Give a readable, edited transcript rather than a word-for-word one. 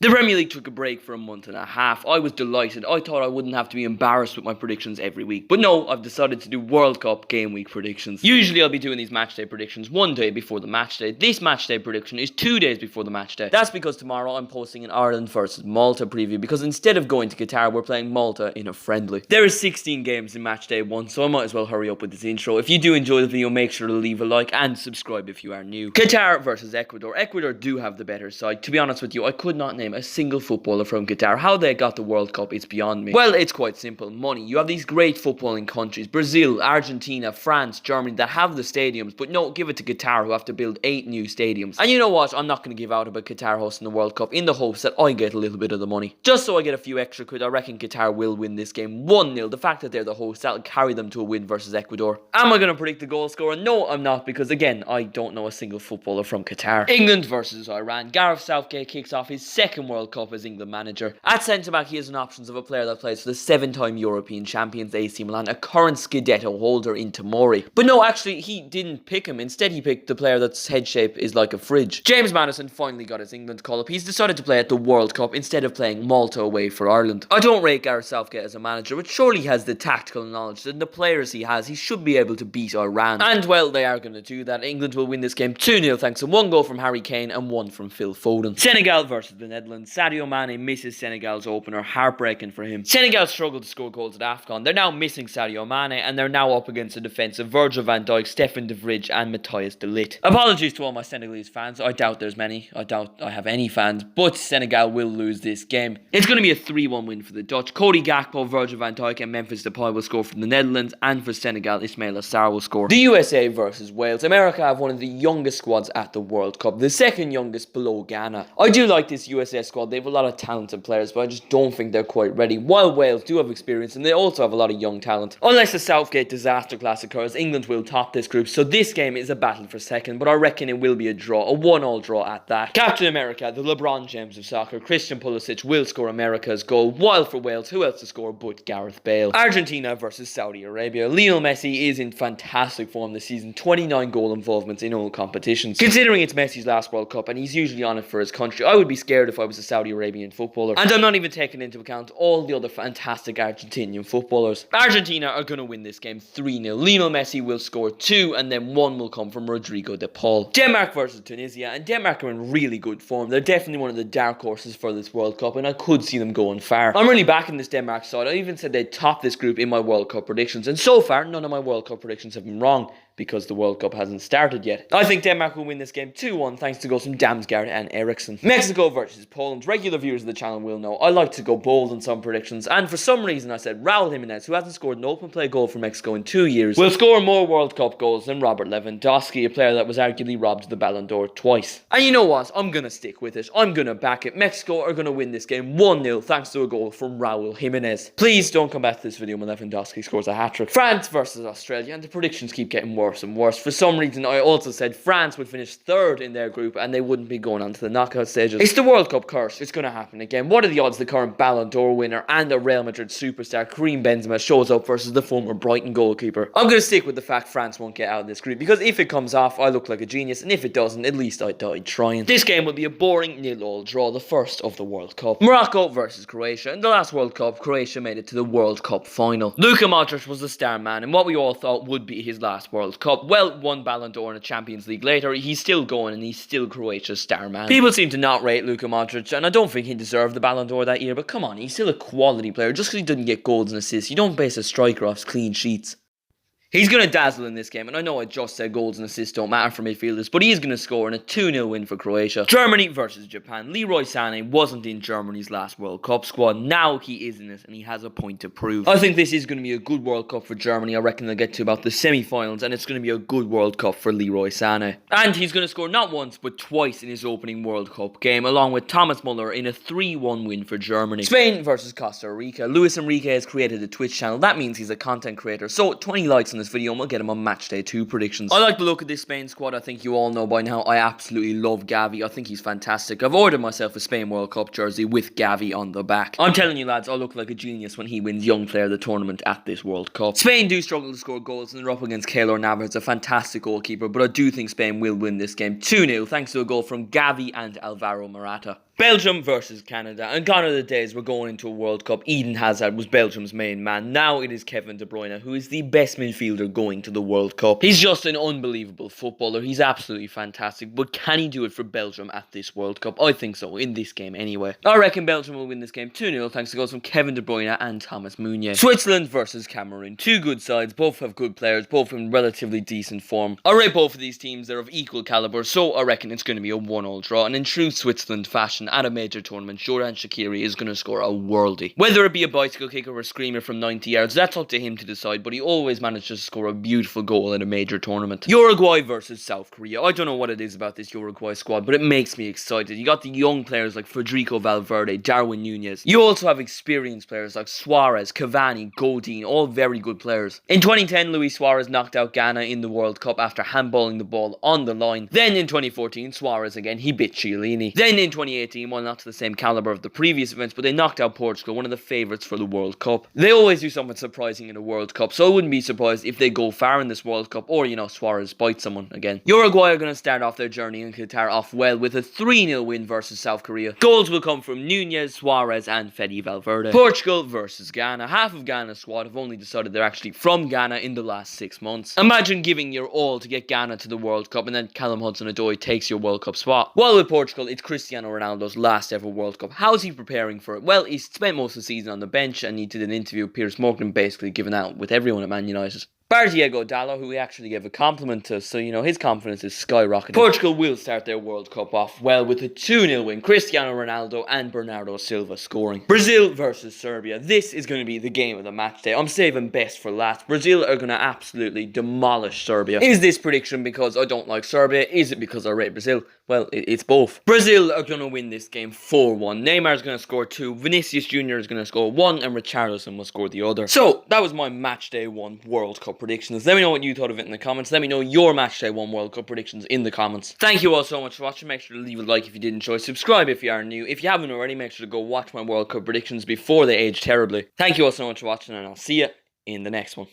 The Premier League took a break for a month and a half. I was delighted. I thought I wouldn't have to be embarrassed with my predictions every week. But no, I've decided to do World Cup game week predictions. Usually I'll be doing these match day predictions one day before the match day. This match day prediction is 2 days before the match day. That's because tomorrow I'm posting an Ireland versus Malta preview, because instead of going to Qatar, we're playing Malta in a friendly. There are 16 games in match day 1, so I might as well hurry up with this intro. If you do enjoy the video, make sure to leave a like and subscribe if you are new. Qatar versus Ecuador. Ecuador do have the better side. To be honest with you, I could not name a single footballer from Qatar. How they got the World Cup is beyond me. Well, it's quite simple. Money. You have these great footballing countries, Brazil, Argentina, France, Germany, that have the stadiums, but no, give it to Qatar, who have to build 8 new stadiums. And you know what? I'm not going to give out about Qatar hosting the World Cup in the hopes that I get a little bit of the money. Just so I get a few extra quid, I reckon Qatar will win this game 1-0. The fact that they're the host, that'll carry them to a win versus Ecuador. Am I going to predict the goal scorer? No, I'm not, because again, I don't know a single footballer from Qatar. England versus Iran. Gareth Southgate kicks off his second World Cup as England manager. At centre-back, he has an options of a player that plays for the 7-time European champions AC Milan, a current Scudetto holder in Tomori. But no, actually, he didn't pick him. Instead, he picked the player that's head shape is like a fridge. James Maddison finally got his England call-up. He's decided to play at the World Cup instead of playing Malta away for Ireland. I don't rate Gareth Southgate as a manager, but surely he has the tactical knowledge and the players he has. He should be able to beat Iran. And, well, they are going to do that. England will win this game 2-0 thanks to 1 goal from Harry Kane and 1 from Phil Foden. Senegal versus the Netherlands. Sadio Mane misses Senegal's opener. Heartbreaking for him. Senegal struggled to score goals at AFCON. They're now missing Sadio Mane, and they're now up against a defence of Virgil van Dijk, Stefan de Vrij and Matthias de Ligt. Apologies to all my Senegalese fans. I doubt there's many. I doubt I have any fans, but Senegal will lose this game. It's going to be a 3-1 win for the Dutch. Cody Gakpo, Virgil van Dijk and Memphis Depay will score for the Netherlands, and for Senegal, Ismail Assar will score. The USA versus Wales. America have one of the youngest squads at the World Cup, the second youngest below Ghana. I do like this USA squad. They have a lot of talented players, but I just don't think they're quite ready. While Wales do have experience, and they also have a lot of young talent. Unless the Southgate disaster class occurs, England will top this group, so this game is a battle for second, but I reckon it will be a draw, a 1-1 draw at that. Captain America, the LeBron James of soccer, Christian Pulisic will score America's goal, while for Wales, who else to score but Gareth Bale? Argentina versus Saudi Arabia. Lionel Messi is in fantastic form this season, 29 goal involvements in all competitions. Considering it's Messi's last World Cup and he's usually on it for his country, I would be scared if I was a Saudi Arabian footballer. And I'm not even taking into account all the other fantastic Argentinian footballers. Argentina are going to win this game 3-0. Lionel Messi will score 2 and then 1 will come from Rodrigo de Paul. Denmark versus Tunisia, and Denmark are in really good form. They're definitely one of the dark horses for this World Cup, and I could see them going far. I'm really backing this Denmark side. I even said they'd top this group in my World Cup predictions, and so far none of my World Cup predictions have been wrong, because the World Cup hasn't started yet. I think Denmark will win this game 2-1 thanks to goals from Damsgaard and Eriksson. Mexico versus Poland. Regular viewers of the channel will know I like to go bold on some predictions, and for some reason I said Raul Jimenez, who hasn't scored an open play goal for Mexico in 2 years, will score more World Cup goals than Robert Lewandowski, a player that was arguably robbed the Ballon d'Or twice. And you know what? I'm going to stick with it. I'm going to back it. Mexico are going to win this game 1-0 thanks to a goal from Raul Jimenez. Please don't come back to this video when Lewandowski scores a hat-trick. France versus Australia, and the predictions keep getting worse and worse. For some reason, I also said France would finish 3rd in their group and they wouldn't be going on to the knockout stages. It's the World Cup curse. It's going to happen again. What are the odds the current Ballon d'Or winner and the Real Madrid superstar Karim Benzema shows up versus the former Brighton goalkeeper? I'm going to stick with the fact France won't get out of this group, because if it comes off, I look like a genius, and if it doesn't, at least I died trying. This game will be a boring 0-0 draw, the first of the World Cup. Morocco versus Croatia. In the last World Cup, Croatia made it to the World Cup final. Luka Modric was the star man in what we all thought would be his last World Cup. Well, 1 Ballon d'Or and a Champions League later, he's still going and he's still Croatia's star man. People seem to not rate Luka Modric, and I don't think he deserved the Ballon d'Or that year, but come on, he's still a quality player. Just because he didn't get goals and assists, you don't base a striker off clean sheets. He's going to dazzle in this game, and I know I just said goals and assists don't matter for midfielders, but he is going to score in a 2-0 win for Croatia. Germany versus Japan. Leroy Sané wasn't in Germany's last World Cup squad. Now he is in it, and he has a point to prove. I think this is going to be a good World Cup for Germany. I reckon they'll get to about the semi-finals, and it's going to be a good World Cup for Leroy Sané. And he's going to score not once, but twice in his opening World Cup game, along with Thomas Muller in a 3-1 win for Germany. Spain versus Costa Rica. Luis Enrique has created a Twitch channel. That means he's a content creator, so 20 likes on this video and we'll get him on Matchday 2 predictions. I like the look of this Spain squad. I think you all know by now I absolutely love Gavi. I think he's fantastic. I've ordered myself a Spain World Cup jersey with Gavi on the back. I'm telling you lads, I look like a genius when he wins Young Player of the Tournament at this World Cup. Spain do struggle to score goals and they're up against Keylor Navas, a fantastic goalkeeper, but I do think Spain will win this game 2-0 thanks to a goal from Gavi and Alvaro Morata. Belgium versus Canada. And gone are the days we're going into a World Cup. Eden Hazard was Belgium's main man. Now it is Kevin De Bruyne, who is the best midfielder going to the World Cup. He's just an unbelievable footballer. He's absolutely fantastic. But can he do it for Belgium at this World Cup? I think so, in this game anyway. I reckon Belgium will win this game 2-0 thanks to goals from Kevin De Bruyne and Thomas Meunier. Switzerland versus Cameroon. Two good sides, both have good players, both in relatively decent form. I rate both of these teams, they're of equal calibre, so I reckon it's going to be a 1-1 draw. And in true Switzerland fashion, at a major tournament, Jordan Shaqiri is going to score a worldie. Whether it be a bicycle kick or a screamer from 90 yards, that's up to him to decide, but he always manages to score a beautiful goal in a major tournament. Uruguay versus South Korea. I don't know what it is about this Uruguay squad, but it makes me excited. You got the young players like Federico Valverde, Darwin Nunez. You also have experienced players like Suarez, Cavani, Godin, all very good players. In 2010, Luis Suarez knocked out Ghana in the World Cup after handballing the ball on the line. Then in 2014, Suarez again, he bit Chiellini. Then in 2018, well, not to the same calibre of the previous events, but they knocked out Portugal, one of the favourites for the World Cup. They always do something surprising in a World Cup, so I wouldn't be surprised if they go far in this World Cup, or, you know, Suarez bites someone again. Uruguay are going to start off their journey in Qatar off well with a 3-0 win versus South Korea. Goals will come from Nunez, Suarez and Fede Valverde. Portugal versus Ghana. Half of Ghana's squad have only decided they're actually from Ghana in the last 6 months. Imagine giving your all to get Ghana to the World Cup and then Callum Hudson-Odoi takes your World Cup spot. While with Portugal, it's Cristiano Ronaldo's last ever World Cup. How's he preparing for it? Well, he's spent most of the season on the bench and he did an interview with Piers Morgan basically giving out with everyone at Man United. Bar Diego Dallo, who he actually gave a compliment to, so, you know, his confidence is skyrocketing. Portugal will start their World Cup off well with a 2-0 win. Cristiano Ronaldo and Bernardo Silva scoring. Brazil versus Serbia. This is going to be the game of the match day. I'm saving best for last. Brazil are going to absolutely demolish Serbia. Is this prediction because I don't like Serbia? Is it because I rate Brazil? Well, it's both. Brazil are going to win this game 4-1. Neymar is going to score 2, Vinicius Jr. is going to score 1, and Richarlison will score the other. So, that was my Matchday 1 World Cup predictions. Let me know what you thought of it in the comments. Let me know your Matchday 1 World Cup predictions in the comments. Thank you all so much for watching. Make sure to leave a like if you did enjoy. Subscribe if you are new. If you haven't already, make sure to go watch my World Cup predictions before they age terribly. Thank you all so much for watching, and I'll see you in the next one.